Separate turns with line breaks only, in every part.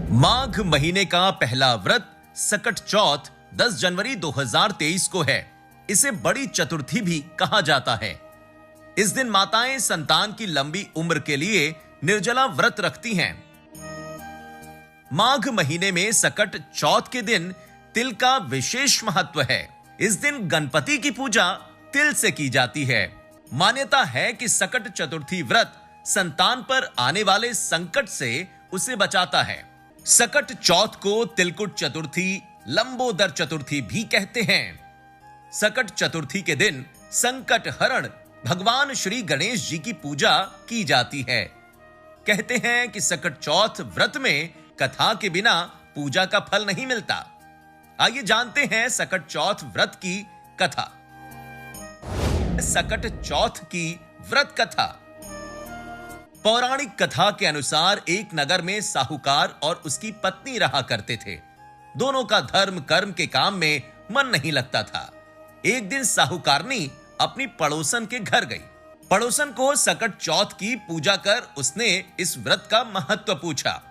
माघ महीने का पहला व्रत सकट चौथ 10 जनवरी 2023 को है। इसे बड़ी चतुर्थी भी कहा जाता है। इस दिन माताएं संतान की लंबी उम्र के लिए निर्जला व्रत रखती हैं। माघ महीने में सकट चौथ के दिन तिल का विशेष महत्व है। इस दिन गणपति की पूजा तिल से की जाती है। मान्यता है कि सकट चतुर्थी व्रत संतान पर आने वाले संकट से उसे बचाता है। सकट चौथ को तिलकुट चतुर्थी, लंबोदर चतुर्थी भी कहते हैं। सकट चतुर्थी के दिन संकट हरण भगवान श्री गणेश जी की पूजा की जाती है। कहते हैं कि सकट चौथ व्रत में कथा के बिना पूजा का फल नहीं मिलता। आइए जानते हैं सकट चौथ व्रत की कथा। सकट चौथ की व्रत कथा। पौराणिक कथा के अनुसार एक नगर में साहूकार और उसकी पत्नी रहा करते थे। दोनों का धर्म कर्म के काम में मन नहीं लगता था। एक दिन साहूकारनी अपनी पड़ोसन के घर गई। पड़ोसन को सकट चौथ की पूजा कर उसने इस व्रत का महत्व पूछा।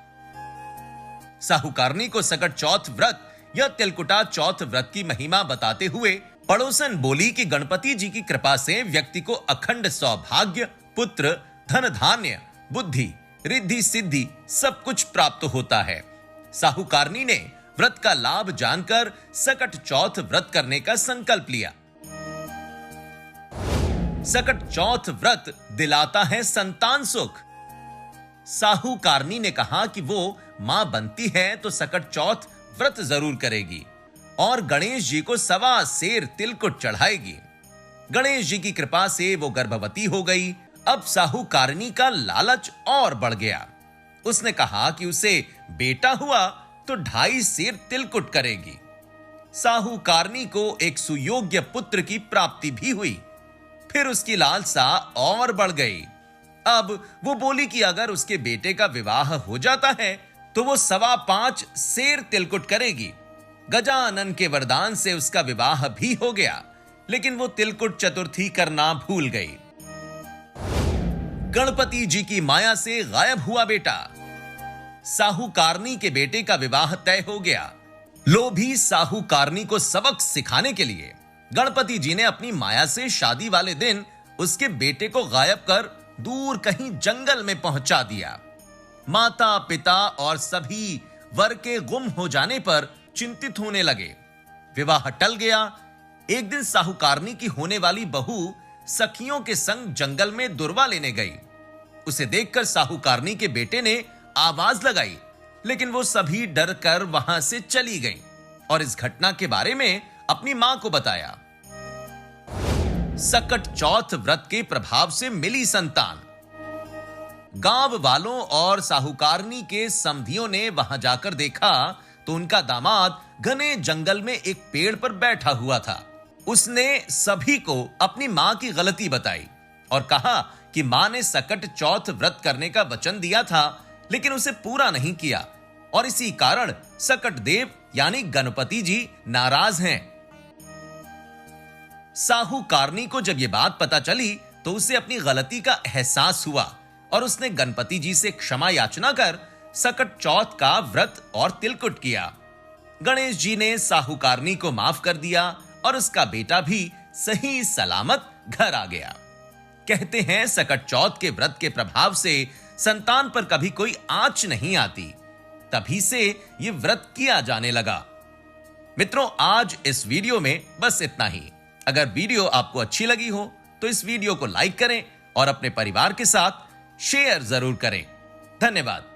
साहूकारनी को सकट चौथ व्रत या तिलकुटा चौथ व्रत की महिमा बताते हुए पड़ोसन बोली कि गणपति जी की कृपा से व्यक्ति को अखंड सौभाग्य, पुत्र, धन धान्य, बुद्धि, रिद्धि सिद्धि सब कुछ प्राप्त होता है। साहूकारनी ने व्रत का लाभ जानकर सकट चौथ व्रत करने का संकल्प लिया। सकट चौथ व्रत दिलाता है संतान सुख। साहूकारनी ने कहा कि वो मां बनती है तो सकट चौथ व्रत जरूर करेगी और गणेश जी को 1.25 सेर तिलकुट चढ़ाएगी। गणेश जी की कृपा से वो गर्भवती हो गई। अब साहूकारनी का लालच और बढ़ गया। उसने कहा कि उसे बेटा हुआ तो 2.5 सेर तिलकुट करेगी। साहूकारनी को एक सुयोग्य पुत्र की प्राप्ति भी हुई। फिर उसकी लालसा और बढ़ गई। अब वो बोली कि अगर उसके बेटे का विवाह हो जाता है तो वो 5.25 सेर तिलकुट करेगी। गजानन के वरदान से उसका विवाह भी हो गया, लेकिन वो तिलकुट चतुर्थी करना भूल गई। गणपति जी की माया से गायब हुआ बेटा। साहूकारनी के बेटे का विवाह तय हो गया। लोभी साहूकारनी को सबक सिखाने के लिए गणपति जी ने अपनी माया से शादी वाले दिन उसके बेटे को गायब कर दूर कहीं जंगल में पहुंचा दिया। माता पिता और सभी वर के गुम हो जाने पर चिंतित होने लगे। विवाह टल गया। एक दिन साहूकारनी की होने वाली बहू सखियों के संग जंगल में दुर्वा लेने गई। उसे देखकर साहूकारनी के बेटे ने आवाज लगाई, लेकिन वो सभी डर कर वहां से चली गईं और इस घटना के बारे में अपनी मां को बताया। सकट चौथ व्रत के प्रभाव से मिली संतान। गांव वालों और साहूकारनी के समधियों ने वहां जाकर देखा तो उनका दामाद घने जंगल में एक पेड़ पर बैठा हुआ था। उसने सभी को अपनी मां की गलती बताई और कहा कि मां ने सकट चौथ व्रत करने का वचन दिया था, लेकिन उसे पूरा नहीं किया और इसी कारण सकट देव यानी गणपति जी नाराज हैं। साहूकारनी को जब यह बात पता चली तो उसे अपनी गलती का एहसास हुआ और उसने गणपति जी से क्षमा याचना कर सकट चौथ का व्रत और तिलकुट किया। गणेश जी ने साहूकारनी को माफ कर दिया और उसका बेटा भी सही सलामत घर आ गया। कहते हैं सकट चौथ के व्रत के प्रभाव से संतान पर कभी कोई आंच नहीं आती। तभी से यह व्रत किया जाने लगा। मित्रों, आज इस वीडियो में बस इतना ही। अगर वीडियो आपको अच्छी लगी हो तो इस वीडियो को लाइक करें और अपने परिवार के साथ शेयर जरूर करें। धन्यवाद।